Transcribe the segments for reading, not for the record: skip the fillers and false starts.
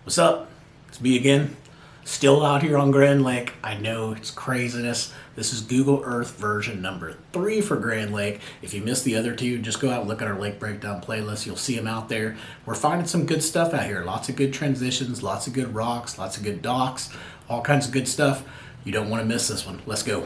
What's up? It's me again. Still out here on Grand Lake. I know it's craziness. This is Google Earth version number 3 for Grand Lake. If you missed the other two, just go out and look at our lake breakdown playlist. You'll see them out there. We're finding some good stuff out here. Lots of good transitions, lots of good rocks, lots of good docks, all kinds of good stuff. You don't want to miss this one. Let's go.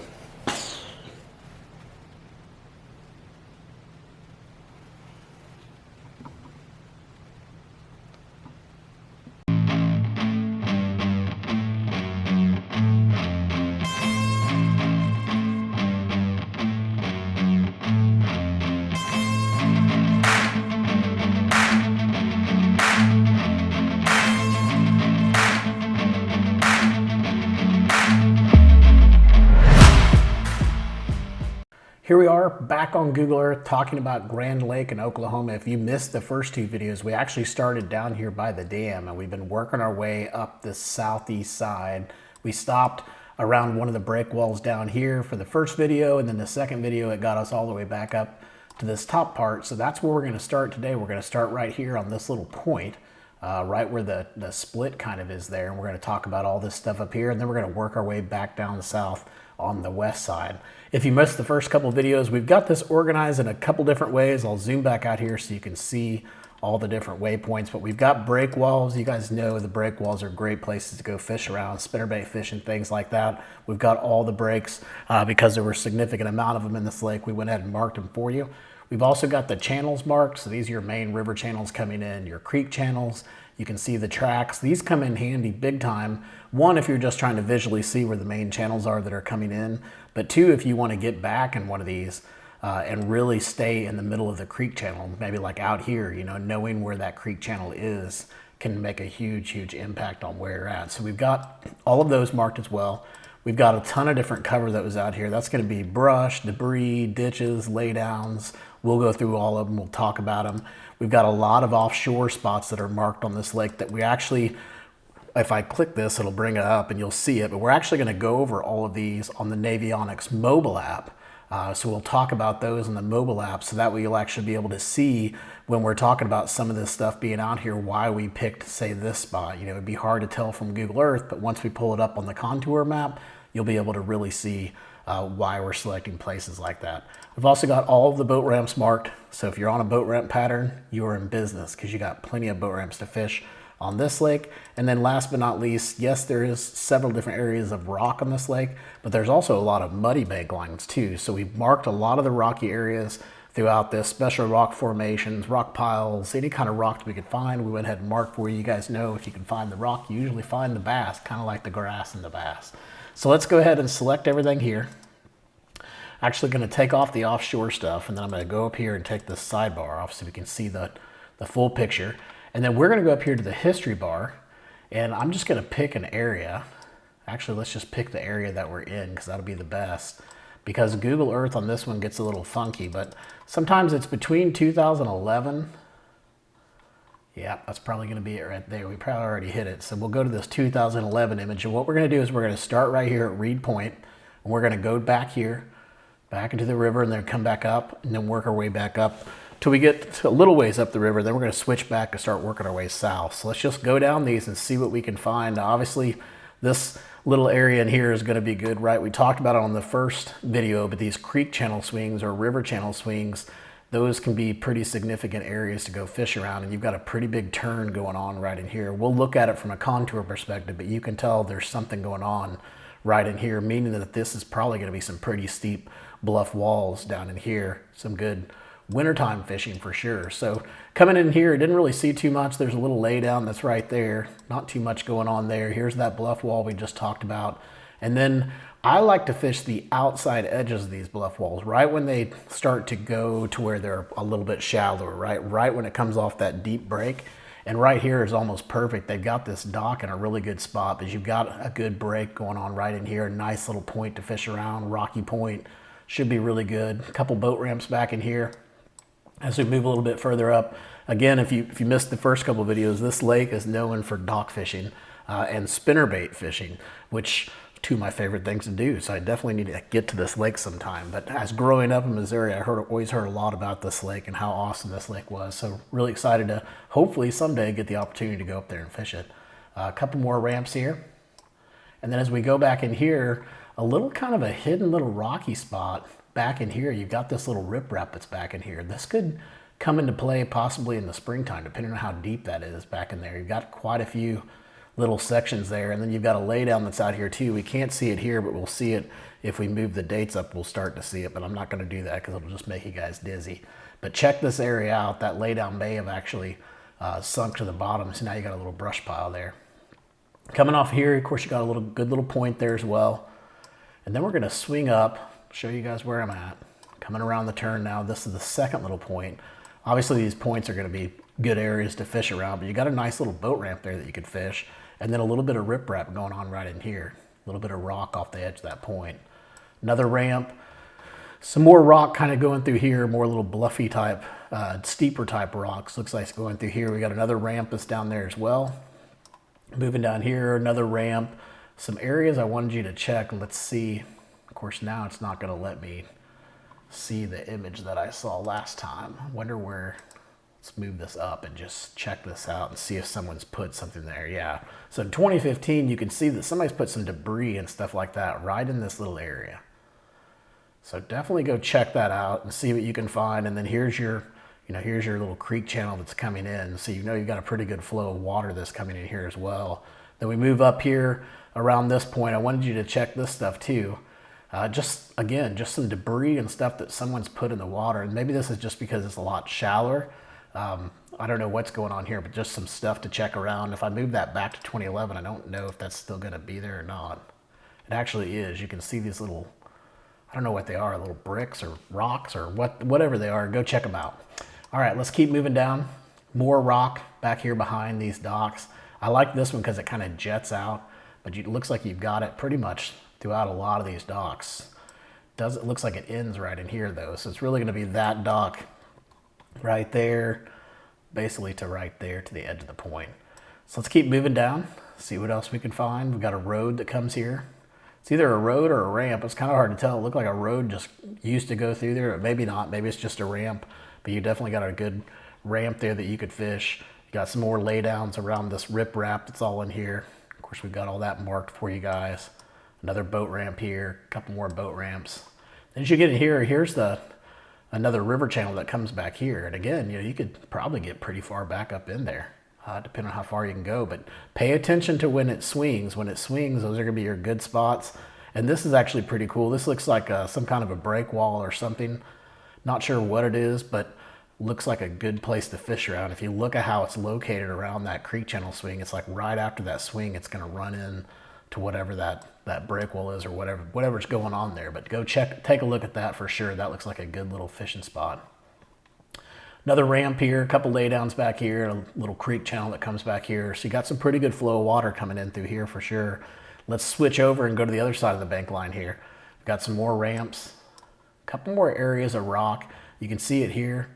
Here we are back on Google Earth talking about Grand Lake in Oklahoma. If you missed the first two videos, we actually started down here by the dam and we've been working our way up the southeast side. We stopped around one of the break walls down here for the first video, and then the second video it got us all the way back up to this top part. So that's where we're going to start today. We're going to start right here on this little point, right where the split kind of is there. And we're going to talk about all this stuff up here, and then we're going to work our way back down south on the west side. If you missed the first couple of videos, we've got this organized in a couple different ways. I'll zoom back out here so you can see all the different waypoints, but we've got break walls. You guys know the break walls are great places to go fish around, spinnerbait fishing, things like that. We've got all the breaks because there were a significant amount of them in this lake. We went ahead and marked them for you. We've also got the channels marked. So these are your main river channels coming in, your creek channels. You can see the tracks. These come in handy big time. One, if you're just trying to visually see where the main channels are that are coming in. But two, if you want to get back in one of these and really stay in the middle of the creek channel, maybe like out here, you know, knowing where that creek channel is can make a huge, huge impact on where you're at. So we've got all of those marked as well. We've got a ton of different cover that was out here. That's going to be brush, debris, ditches, laydowns. We'll go through all of them. We'll talk about them. We've got a lot of offshore spots that are marked on this lake that we actually, if I click this, it'll bring it up and you'll see it. But we're actually going to go over all of these on the Navionics mobile app. So we'll talk about those in the mobile app, so that way you'll actually be able to see when we're talking about some of this stuff being out here, why we picked, say, this spot. You know, it'd be hard to tell from Google Earth, but once we pull it up on the contour map, you'll be able to really see why we're selecting places like that. We've also got all of the boat ramps marked. So if you're on a boat ramp pattern, you're in business because you got plenty of boat ramps to fish on this lake. And then last but not least, yes, there is several different areas of rock on this lake, but there's also a lot of muddy bank lines too. So we've marked a lot of the rocky areas throughout this, special rock formations, rock piles, any kind of rock that we could find. We went ahead and marked where you guys know if you can find the rock, you usually find the bass, kind of like the grass and the bass. So let's go ahead and select everything here. Actually going to take off the offshore stuff, and then I'm going to go up here and take this sidebar off so we can see the full picture. And then we're going to go up here to the history bar, and I'm just going to pick an area. Actually, let's just pick the area that we're in because that'll be the best. Because Google Earth on this one gets a little funky, but sometimes it's between 2011. Yeah, that's probably going to be it right there. We probably already hit it. So we'll go to this 2011 image, and what we're going to do is we're going to start right here at Reed Point, and we're going to go back here, back into the river, and then come back up, and then work our way back up till we get to a little ways up the river. Then we're going to switch back and start working our way south. So let's just go down these and see what we can find. Now, obviously, this little area in here is going to be good, right? We talked about it on the first video, but these creek channel swings or river channel swings, those can be pretty significant areas to go fish around, and you've got a pretty big turn going on right in here. We'll look at it from a contour perspective, but you can tell there's something going on right in here, meaning that this is probably going to be some pretty steep bluff walls down in here. Some good wintertime fishing for sure. So coming in here, didn't really see too much. There's a little laydown that's right there. Not too much going on there. Here's that bluff wall we just talked about. And then I like to fish the outside edges of these bluff walls, right when they start to go to where they're a little bit shallower, right when it comes off that deep break. And right here is almost perfect. They've got this dock in a really good spot because you've got a good break going on right in here. Nice little point to fish around, rocky point. Should be really good. A couple boat ramps back in here. As we move a little bit further up, again, if you missed the first couple of videos, this lake is known for dock fishing and spinnerbait fishing, which two of my favorite things to do. So I definitely need to get to this lake sometime. But as growing up in Missouri, I always heard a lot about this lake and how awesome this lake was. So really excited to hopefully someday get the opportunity to go up there and fish it. A couple more ramps here. And then as we go back in here, a little kind of a hidden little rocky spot back in here. You've got this little riprap that's back in here. This could come into play possibly in the springtime, depending on how deep that is back in there. You've got quite a few little sections there, and then you've got a laydown that's out here too. We can't see it here, but we'll see it if we move the dates up. We'll start to see it, but I'm not going to do that because it'll just make you guys dizzy. But check this area out. That laydown may have actually sunk to the bottom, so now you got a little brush pile there. Coming off here, of course, you got a good little point there as well. And then we're going to swing up, show you guys where I'm at. Coming around the turn now, this is the second little point. Obviously, these points are going to be good areas to fish around, but you got a nice little boat ramp there that you could fish, and then a little bit of riprap going on right in here. A little bit of rock off the edge of that point. Another ramp. Some more rock kind of going through here, more little bluffy type, steeper type rocks. Looks like it's going through here. We got another ramp that's down there as well. Moving down here, another ramp. Some areas I wanted you to check. Let's see. Of course, now it's not going to let me see the image that I saw last time. Wonder where. Let's move this up and just check this out and see if someone's put something there. Yeah. So in 2015, you can see that somebody's put some debris and stuff like that right in this little area. So definitely go check that out and see what you can find. And then here's your, here's your little creek channel that's coming in. So you've got a pretty good flow of water that's coming in here as well. Then we move up here around this point. I wanted you to check this stuff too. Just some debris and stuff that someone's put in the water. And maybe this is just because it's a lot shallower. I don't know what's going on here, but just some stuff to check around. If I move that back to 2011, I don't know if that's still going to be there or not. It actually is. You can see these little, I don't know what they are, little bricks or rocks or whatever they are. Go check them out. All right, let's keep moving down. More rock back here behind these docks. I like this one because it kind of jets out, but it looks like you've got it pretty much throughout a lot of these docks. It looks like it ends right in here though, so it's really going to be that dock right there, basically to right there to the edge of the point. So let's keep moving down, see what else we can find. We've got a road that comes here. It's either a road or a ramp. It's kind of hard to tell. It looked like a road just used to go through there, or maybe not. Maybe it's just a ramp, but you definitely got a good ramp there that you could fish. You got some more laydowns around this riprap that's all in here. Of course, we've got all that marked for you guys. Another boat ramp here, a couple more boat ramps. Then as you get in here, here's another river channel that comes back here. And again, you could probably get pretty far back up in there, depending on how far you can go. But pay attention to when it swings. When it swings, those are going to be your good spots. And this is actually pretty cool. This looks like some kind of a break wall or something. Not sure what it is, but looks like a good place to fish around. If you look at how it's located around that creek channel swing, it's like right after that swing, it's going to run in to whatever that break wall is or whatever's going on there. But go take a look at that for sure. That looks like a good little fishing spot. Another ramp here, a couple laydowns back here, a little creek channel that comes back here. So you got some pretty good flow of water coming in through here for sure. Let's switch over and go to the other side of the bank line here. We've got some more ramps, a couple more areas of rock. You can see it here.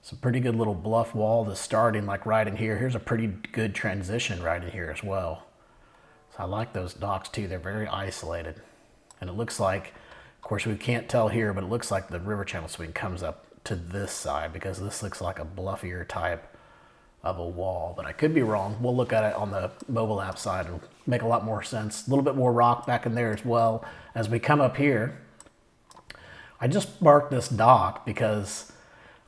Some pretty good little bluff wall that's starting like right in here. Here's a pretty good transition right in here as well. So I like those docks too. They're very isolated. And it looks like, of course we can't tell here, but it looks like the river channel swing comes up to this side because this looks like a bluffier type of a wall, but I could be wrong. We'll look at it on the mobile app side and make a lot more sense. A little bit more rock back in there as well. As we come up here, I just marked this dock because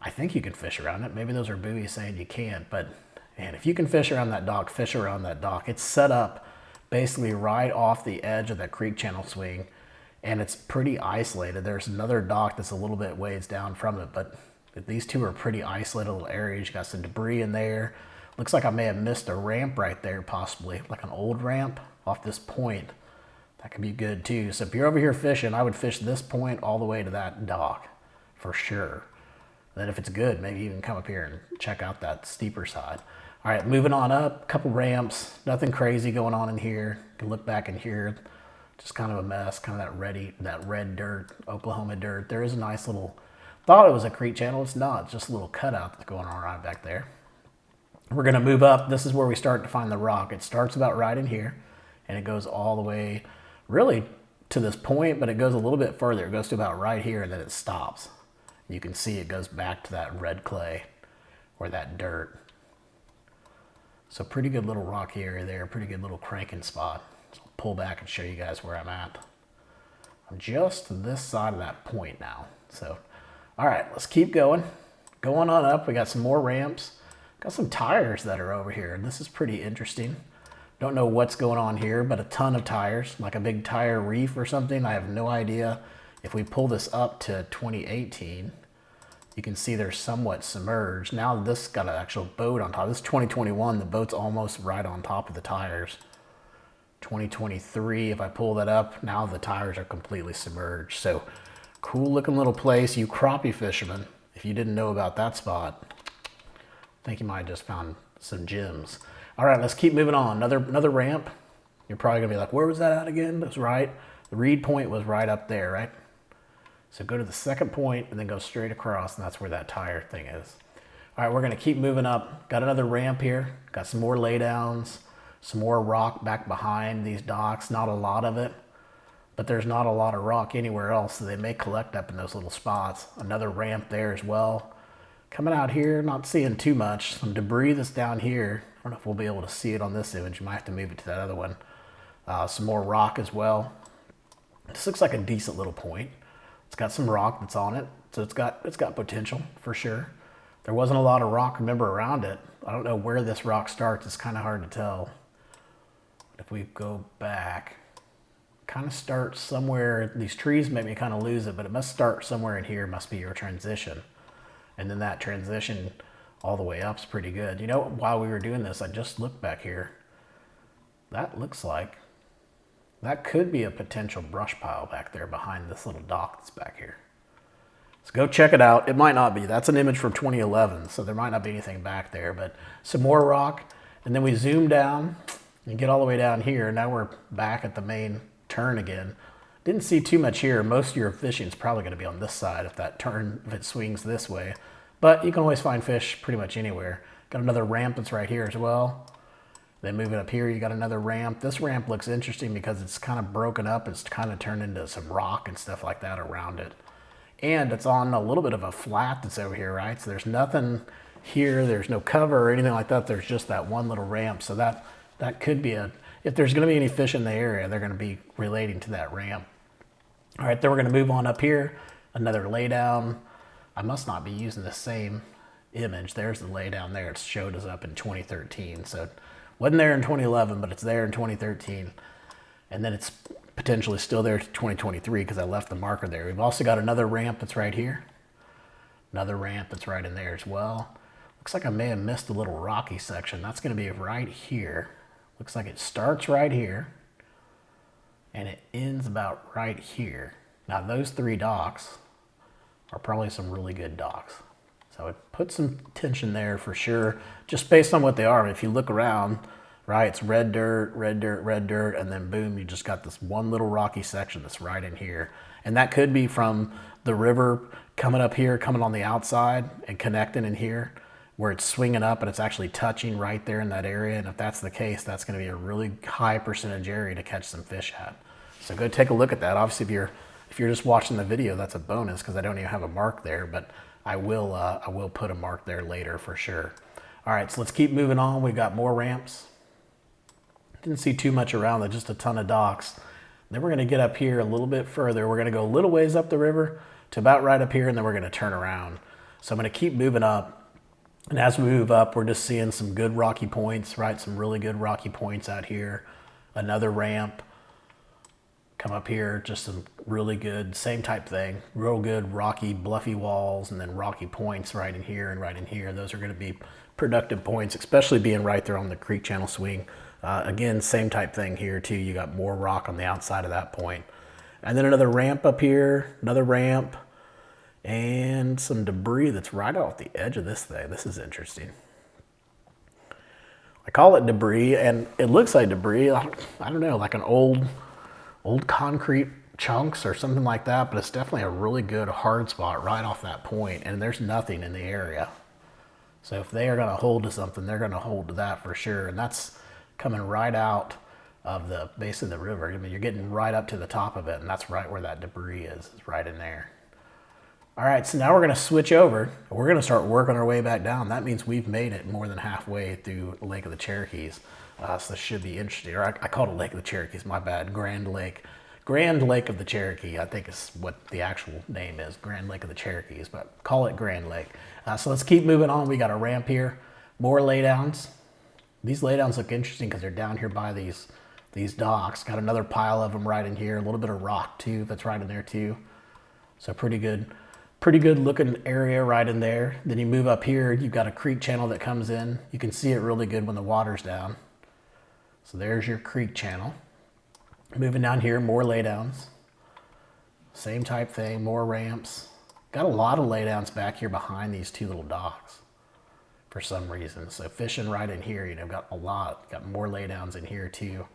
I think you can fish around it. Maybe those are buoys saying you can't, but man, if you can fish around that dock, fish around that dock. It's set up basically right off the edge of that creek channel swing, and it's pretty isolated. There's another dock that's a little bit ways down from it, but these two are pretty isolated little areas. You got some debris in there. Looks like I may have missed a ramp right there, possibly like an old ramp off this point. That could be good too. So if you're over here fishing, I would fish this point all the way to that dock for sure. Then if it's good, maybe even come up here and check out that steeper side. All right, moving on up, a couple ramps, nothing crazy going on in here. You can look back in here, just kind of a mess, kind of that red dirt, Oklahoma dirt. There is a nice little, thought it was a creek channel. It's not, it's just a little cutout that's going on right back there. We're gonna move up. This is where we start to find the rock. It starts about right in here and it goes all the way really to this point, but it goes a little bit further. It goes to about right here and then it stops. You can see it goes back to that red clay or that dirt. So pretty good little rocky area there, pretty good little cranking spot. So I'll pull back and show you guys where I'm at. I'm just this side of that point now. So, all right, let's keep going. Going on up, we got some more ramps. Got some tires that are over here. This is pretty interesting. Don't know what's going on here, but a ton of tires, like a big tire reef or something. I have no idea. If we pull this up to 2018, you can see they're somewhat submerged. Now this got an actual boat on top. This is 2021, the boat's almost right on top of the tires. 2023, if I pull that up, now the tires are completely submerged. So cool looking little place. You crappie fishermen, if you didn't know about that spot, I think you might have just found some gems. All right, let's keep moving on. Another ramp. You're probably gonna be like, where was that at again? That's right. The reed point was right up there, right? So go to the second point and then go straight across, and that's where that tire thing is. All right, we're gonna keep moving up. Got another ramp here. Got some more laydowns, some more rock back behind these docks. Not a lot of it, but there's not a lot of rock anywhere else, so they may collect up in those little spots. Another ramp there as well. Coming out here, not seeing too much. Some debris that's down here. I don't know if we'll be able to see it on this image. You might have to move it to that other one. Some more rock as well. This looks like a decent little point. It's got some rock that's on it, so it's got potential for sure. There wasn't a lot of rock, remember, around it. I don't know where this rock starts. It's kind of hard to tell. But if we go back, kind of starts somewhere. These trees make me kind of lose it, but it must start somewhere in here. Must be your transition. And then that transition all the way up is pretty good. You know, while we were doing this, I just looked back here. That looks like, that could be a potential brush pile back there behind this little dock that's back here. So go check it out. It might not be. That's an image from 2011, so there might not be anything back there, but some more rock. And then we zoom down and get all the way down here. Now we're back at the main turn again. Didn't see too much here. Most of your fishing is probably going to be on this side if that turn, if it swings this way. But you can always find fish pretty much anywhere. Got another ramp that's right here as well. Then moving up here, you got another ramp. This ramp looks interesting because it's kind of broken up. It's kind of turned into some rock and stuff like that around it. And it's on a little bit of a flat that's over here, right? So there's nothing here. There's no cover or anything like that. There's just that one little ramp. So that could be if there's going to be any fish in the area, they're going to be relating to that ramp. All right, then we're going to move on up here. Another laydown. I must not be using the same image. There's the laydown there. It showed us up in 2013. So it wasn't there in 2011, but it's there in 2013. And then it's potentially still there to 2023 because I left the marker there. We've also got another ramp that's right here. Another ramp that's right in there as well. Looks like I may have missed a little rocky section. That's going to be right here. Looks like it starts right here and it ends about right here. Now those three docks are probably some really good docks. So it puts some tension there for sure, just based on what they are. If you look around, right, it's red dirt, red dirt, red dirt, and then boom, you just got this one little rocky section that's right in here. And that could be from the river coming up here, coming on the outside and connecting in here, where it's swinging up and it's actually touching right there in that area. And if that's the case, that's going to be a really high percentage area to catch some fish at. So go take a look at that. Obviously, if you're just watching the video, that's a bonus because I don't even have a mark there, but I will put a mark there later for sure. All right, so let's keep moving on. We've got more ramps. Didn't see too much around it, just a ton of docks. Then we're going to get up here a little bit further. We're going to go a little ways up the river to about right up here, and then we're going to turn around. So I'm going to keep moving up. And as we move up, we're just seeing some good rocky points, right? Some really good rocky points out here. Another ramp. Come up here, just some really good, same type thing. Real good rocky, bluffy walls, and then rocky points right in here and right in here. Those are going to be productive points, especially being right there on the creek channel swing. Again, same type thing here too. You got more rock on the outside of that point. And then another ramp up here, another ramp, and some debris that's right off the edge of this thing. This is interesting. I call it debris, and it looks like debris. I don't know, like an old concrete chunks or something like that, but it's definitely a really good hard spot right off that point, and there's nothing in the area. So if they are going to hold to something, they're going to hold to that for sure. And that's coming right out of the base of the river. I mean, you're getting right up to the top of it, and that's right where that debris is right in there. All right, so now we're gonna switch over. We're gonna start working our way back down. That means we've made it more than halfway through Lake of the Cherokees. So this should be interesting. Or I called it Lake of the Cherokees, my bad. Grand Lake. Grand Lake of the Cherokee, I think is what the actual name is. Grand Lake of the Cherokees, but call it Grand Lake. So let's keep moving on. We got a ramp here. More laydowns. These laydowns look interesting because they're down here by these docks. Got another pile of them right in here. A little bit of rock too that's right in there too. So pretty good looking area right in there. Then you move up here, you've got a creek channel that comes in. You can see it really good when the water's down. So there's your creek channel. Moving down here, more laydowns. Same type thing, more ramps. Got a lot of laydowns back here behind these two little docks for some reason. So fishing right in here, you know, got a lot, got more laydowns in here too.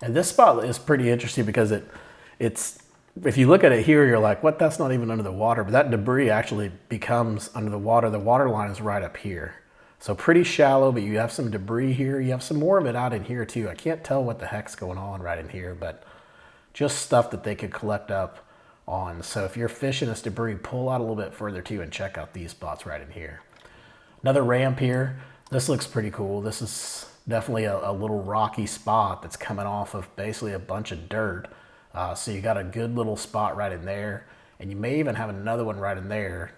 And this spot is pretty interesting because it's, if you look at it here, you're like, what, that's not even under the water, but that debris actually becomes under the water. The water line is right up here. So pretty shallow, but you have some debris here. You have some more of it out in here too. I can't tell what the heck's going on right in here, but just stuff that they could collect up on. So if you're fishing this debris, pull out a little bit further too and check out these spots right in here. Another ramp here. This looks pretty cool. This is definitely a little rocky spot that's coming off of basically a bunch of dirt. So you got a good little spot right in there, and you may even have another one right in there.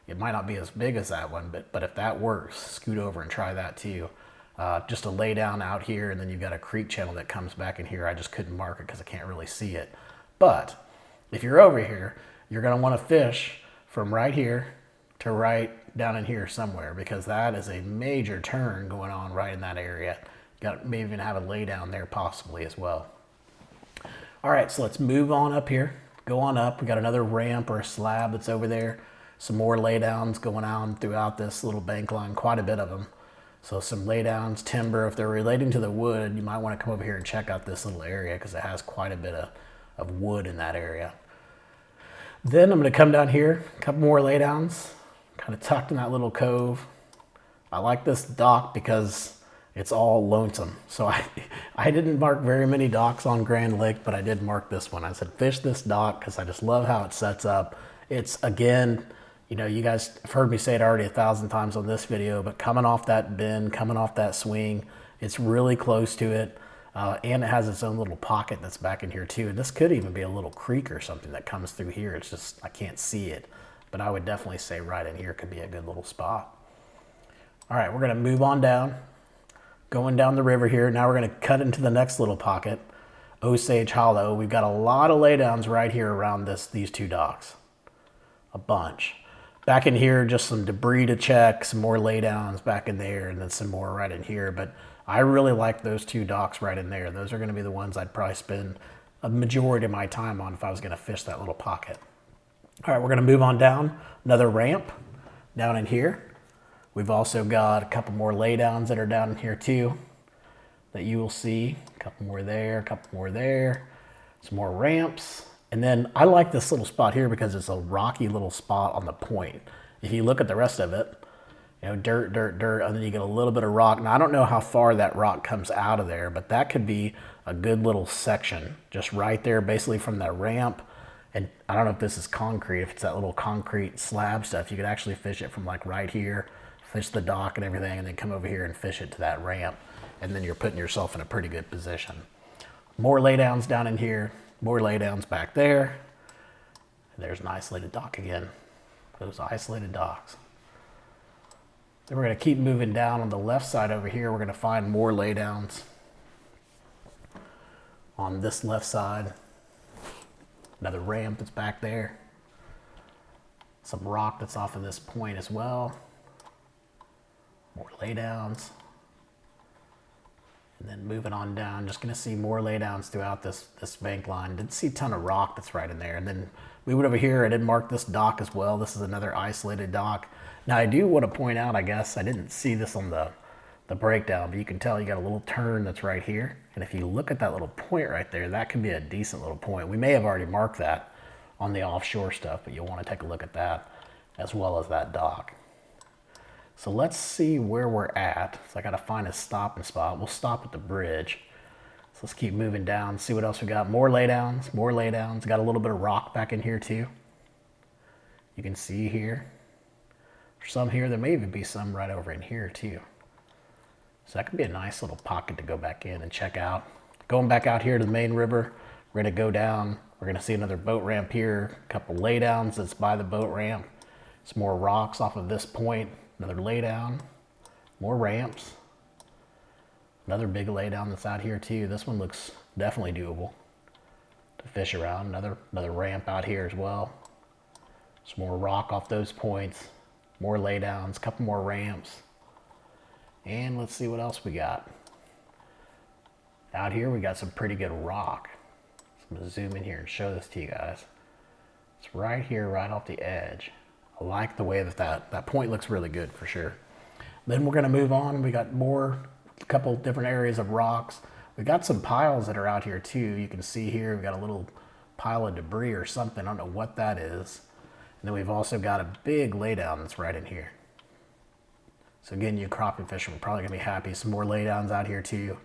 It might not be as big as that one, but if that works, scoot over and try that too. Just a lay down out here, and then you've got a creek channel that comes back in here. I just couldn't mark it because I can't really see it. But if you're over here, you're gonna wanna fish from right here to right down in here somewhere, because that is a major turn going on right in that area. Got maybe even have a lay down there possibly as well. All right, so let's move on up here. Go on up. We got another ramp or a slab that's over there. Some more laydowns going on throughout this little bank line, quite a bit of them. So some laydowns, timber. If they're relating to the wood, you might want to come over here and check out this little area because it has quite a bit of wood in that area. Then I'm going to come down here, a couple more laydowns, kind of tucked in that little cove. I like this dock because it's all lonesome. So I didn't mark very many docks on Grand Lake, but I did mark this one. I said, fish this dock because I just love how it sets up. It's, again, you know, you guys have heard me say it already 1,000 times on this video, but coming off that bend, coming off that swing, it's really close to it. And it has its own little pocket that's back in here too. And this could even be a little creek or something that comes through here. It's just, I can't see it, but I would definitely say right in here could be a good little spot. All right, we're gonna move on down. Going down the river here. Now we're going to cut into the next little pocket, Osage Hollow. We've got a lot of laydowns right here around these two docks. A bunch. Back in here, just some debris to check, some more laydowns back in there, and then some more right in here. But I really like those two docks right in there. Those are going to be the ones I'd probably spend a majority of my time on if I was going to fish that little pocket. All right, we're going to move on down. Another ramp down in here. We've also got a couple more laydowns that are down here too that you will see. A couple more there, a couple more there. Some more ramps. And then I like this little spot here because it's a rocky little spot on the point. If you look at the rest of it, you know, dirt, dirt, dirt, and then you get a little bit of rock. Now I don't know how far that rock comes out of there, but that could be a good little section just right there, basically from that ramp. And I don't know if this is concrete, if it's that little concrete slab stuff. You could actually fish it from like right here, fish the dock and everything, and then come over here and fish it to that ramp. And then you're putting yourself in a pretty good position. More laydowns down in here, more laydowns back there. And there's an isolated dock again. Those isolated docks. Then we're gonna keep moving down on the left side over here. We're gonna find more laydowns on this left side. Another ramp that's back there. Some rock that's off of this point as well. More laydowns. And then moving on down, just gonna see more laydowns throughout this bank line. Didn't see a ton of rock that's right in there. And then moving over here, I did mark this dock as well. This is another isolated dock. Now I do want to point out, I guess, I didn't see this on the breakdown, but you can tell you got a little turn that's right here. And if you look at that little point right there, that can be a decent little point. We may have already marked that on the offshore stuff, but you'll want to take a look at that as well as that dock. So let's see where we're at. So I got to find a stopping spot. We'll stop at the bridge. So let's keep moving down, see what else we got. More laydowns, more laydowns. Got a little bit of rock back in here too. You can see here. There's some here. There may even be some right over in here too. So that could be a nice little pocket to go back in and check out. Going back out here to the main river, we're gonna go down. We're gonna see another boat ramp here, a couple laydowns that's by the boat ramp. Some more rocks off of this point, another laydown, more ramps. Another big laydown that's out here too. This one looks definitely doable to fish around. Another ramp out here as well. Some more rock off those points, more laydowns, a couple more ramps. And let's see what else we got. Out here we got some pretty good rock. So I'm gonna zoom in here and show this to you guys. It's right here, right off the edge. I like the way that point looks really good for sure. Then we're gonna move on. We got a couple different areas of rocks. We got some piles that are out here too. You can see here, we've got a little pile of debris or something. I don't know what that is. And then we've also got a big laydown that's right in here. So again, you crappie fishermen are probably gonna be happy. Some more laydowns out here too.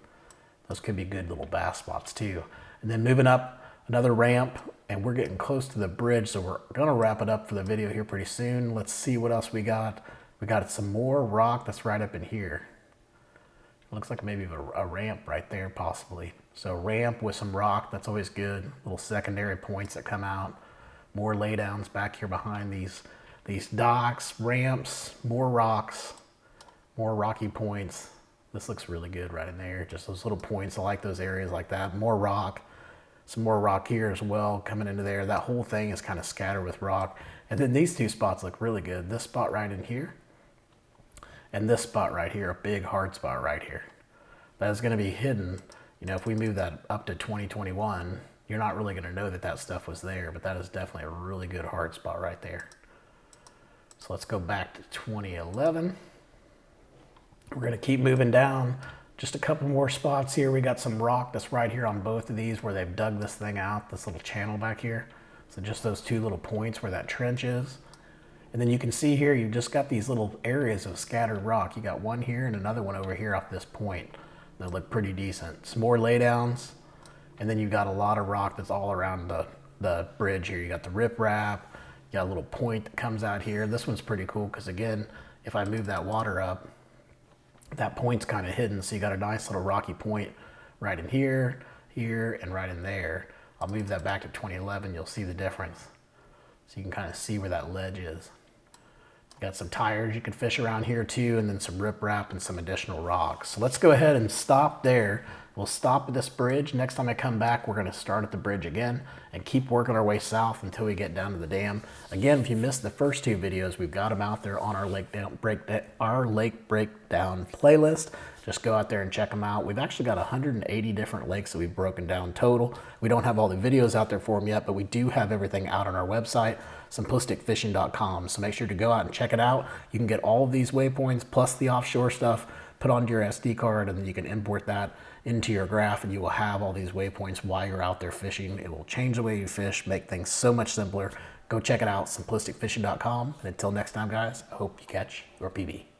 Those could be good little bass spots too. And then moving up, another ramp, and we're getting close to the bridge, so we're gonna wrap it up for the video here pretty soon. Let's see what else we got. We got some more rock that's right up in here. It looks like maybe a ramp right there possibly. So ramp with some rock, that's always good. Little secondary points that come out. More laydowns back here behind these docks, ramps, more rocks, more rocky points. This looks really good right in there. Just those little points. I like those areas like that. More rock. Some more rock here as well coming into there. That whole thing is kind of scattered with rock. And then these two spots look really good. This spot right in here and this spot right here, a big hard spot right here. That is going to be hidden. You know, if we move that up to 2021, you're not really going to know that that stuff was there, but that is definitely a really good hard spot right there. So let's go back to 2011. We're going to keep moving down. Just a couple more spots here. We got some rock that's right here on both of these where they've dug this thing out, this little channel back here. So just those two little points where that trench is. And then you can see here, you've just got these little areas of scattered rock. You got one here and another one over here off this point. They look pretty decent. Some more laydowns. And then you've got a lot of rock that's all around the bridge here. You got the riprap. You got a little point that comes out here. This one's pretty cool because again, if I move that water up, that point's kind of hidden, so you got a nice little rocky point right in here, here, and right in there. I'll move that back to 2011, you'll see the difference. So you can kind of see where that ledge is. Got some tires you can fish around here too, and then some riprap and some additional rocks. So let's go ahead and stop there. We'll stop at this bridge. Next time I come back, we're gonna start at the bridge again and keep working our way south until we get down to the dam. Again, if you missed the first two videos, we've got them out there on our lake breakdown playlist. Just go out there and check them out. We've actually got 180 different lakes that we've broken down total. We don't have all the videos out there for them yet, but we do have everything out on our website, simplisticfishing.com. So make sure to go out and check it out. You can get all of these waypoints plus the offshore stuff, put onto your SD card, and then you can import that into your graph, and you will have all these waypoints while you're out there fishing. It will change the way you fish, make things so much simpler. Go check it out, simplisticfishing.com. And until next time, guys, I hope you catch your PB.